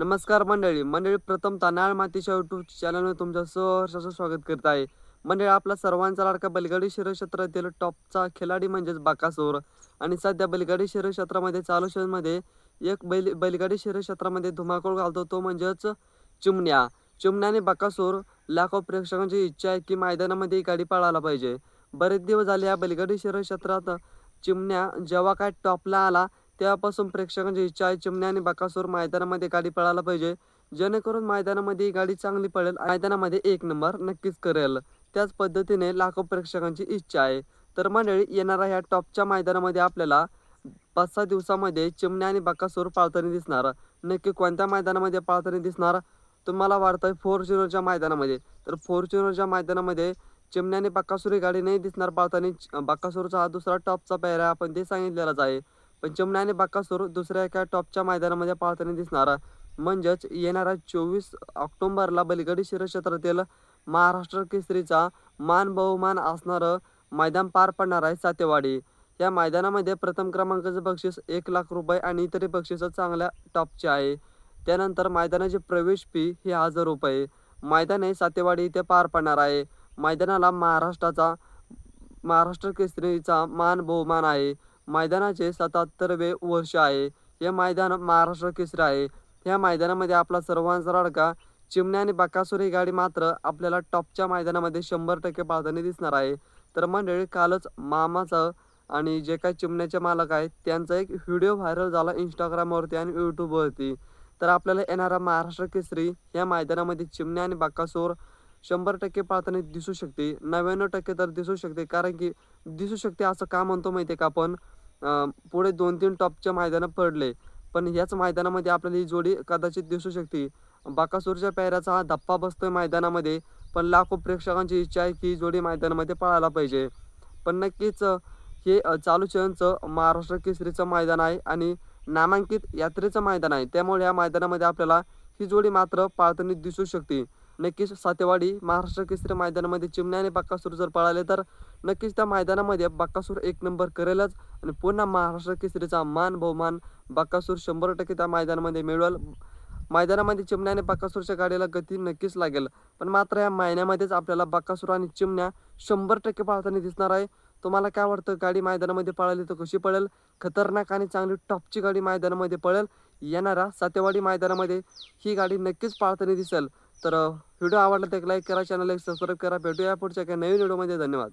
नमस्कार मंडळी प्रथमतः नाळ मातीच्या यूट्यूब चॅनलवर तुमचं सहर्ष स्वागत करत आहे. मंडळी, आपला सर्वांचा लाडका बैलगाडी शर्यत क्षेत्रातील टॉपचा खिलाडी म्हणजेच बकासूर. आणि सध्या बैलगाडी शर्यत क्षेत्रामध्ये चालू शर्यतीमध्ये एक बैलगाडी शर्यत क्षेत्रामध्ये धुमाकूळ घालतो, तो म्हणजेच चिमण्या. चिमण्या आणि बकासूर लाखो प्रेक्षकांची इच्छा आहे की मैदानामध्ये ही गाडी पळायला पाहिजे. बरेच दिवस झाले या बैलगाडी शर्यत क्षेत्रात चिमण्या जेव्हा काय टॉपला आला तेव्हापासून प्रेक्षकांची इच्छा आहे चिमण्या आणि बकासूर मैदानामध्ये गाडी पळायला पाहिजे, जेणेकरून मैदानामध्ये ही गाडी चांगली पळेल, मैदानामध्ये एक नंबर नक्कीच करेल. त्याच पद्धतीने लाखो प्रेक्षकांची इच्छा आहे. तर मंडळी, येणाऱ्या ह्या टॉपच्या मैदानामध्ये आपल्याला 5-6 दिवसामध्ये चिमण्या आणि बकासूर पाळताना दिसणार. नक्की कोणत्या मैदानामध्ये पाळताना दिसणार तुम्हाला वाटतंय? फॉर्च्युनरच्या मैदानामध्ये. तर फॉर्च्युनरच्या मैदानामध्ये चिमण्या आणि बकासूर ही गाडी नाही दिसणार पाळताना. बकासूरचा हा दुसरा टॉपचा पेहरा आहे, आपण ते सांगितलेलाच आहे. पण चिमण्या आणि बकासूर दुसऱ्या एका टॉपच्या मैदानामध्ये पाळताना दिसणार. म्हणजेच येणाऱ्या 24 ऑक्टोबरला बैलगाडी शर्यत क्षेत्रातील महाराष्ट्र केसरीचा मान बहुमान असणारं मैदान पार पडणार आहे सातेवाडी. या मैदानामध्ये प्रथम क्रमांकाचं बक्षीस 1,00,000 रुपये आणि इतर बक्षिसं चांगल्या टॉपचे आहे. त्यानंतर मैदानाची प्रवेश फी ही 1,000 रुपये. मैदान हे सातेवाडी इथे पार पडणार आहे. मैदानाला महाराष्ट्र केसरीचा मान बहुमान आहे. मैदानाचे 77वे वर्ष आहे. हे मैदान महाराष्ट्र केसरी आहे. या मैदानामध्ये आपला सर्वांचा लाडका चिमण्या आणि बकासूर ही गाडी मात्र आपल्याला टॉपच्या मैदानामध्ये 100% पाळताना दिसणार आहे. तर मंडळी, कालच मामाचं आणि जे काही चिमण्याचे मालक आहेत त्यांचा एक व्हिडिओ व्हायरल झाला इंस्टाग्रामवरती आणि यूट्यूबवरती. तर आपल्याला येणारा महाराष्ट्र केसरी या मैदानामध्ये चिमण्या आणि बकासूर 100% पाळताना दिसू शकते. 99% तर दिसू शकते. कारण की दिसू शकते असं का म्हणतो माहिती आहे का आपण? पुढे 2-3 टॉपच्या मैदानं पडले, पण ह्याच मैदानामध्ये आपल्याला ही जोडी कदाचित दिसू शकते. बकासूरच्या पेहऱ्याचा हा धप्पा बसतोय मैदानामध्ये, पण लाखो प्रेक्षकांची इच्छा आहे की ही जोडी मैदानामध्ये पळायला पाहिजे. पण नक्कीच हे चालू चरणचं महाराष्ट्र केसरीचं मैदान आहे आणि नामांकित यात्रेचं मैदान आहे. त्यामुळे या मैदानामध्ये आपल्याला ही जोडी मात्र पाळताना दिसू शकते. नक्कीच सातेवाडी महाराष्ट्र केसरी मैदानामध्ये चिमण्या आणि बकासूर जर पळाले तर नक्कीच त्या मैदानामध्ये बकासूर एक नंबर करेलच आणि पुन्हा महाराष्ट्र केसरीचा मान बहुमान बकासूर 100% त्या मैदानामध्ये मिळवेल. मैदानामध्ये चिमण्या आणि बकासूरच्या गाडीला गती नक्कीच लागेल. पण मात्र या महिन्यामध्येच आपल्याला बकासूर आणि चिमण्या 100% पाळताना दिसणार आहे. तुम्हाला काय वाटतं? गाडी मैदानामध्ये पळाली तर कशी पळेल? खतरनाक आणि चांगली टॉपची गाडी मैदानामध्ये पळेल. येणाऱ्या सातेवाडी मैदानामध्ये ही गाडी नक्कीच पाळताना दिसेल. तर व्हिडिओ आवडला तर एक लाईक करा, चॅनलला एक सबस्क्राईब करा. भेटूया पुढच्या एका नवीन व्हिडिओमध्ये. धन्यवाद.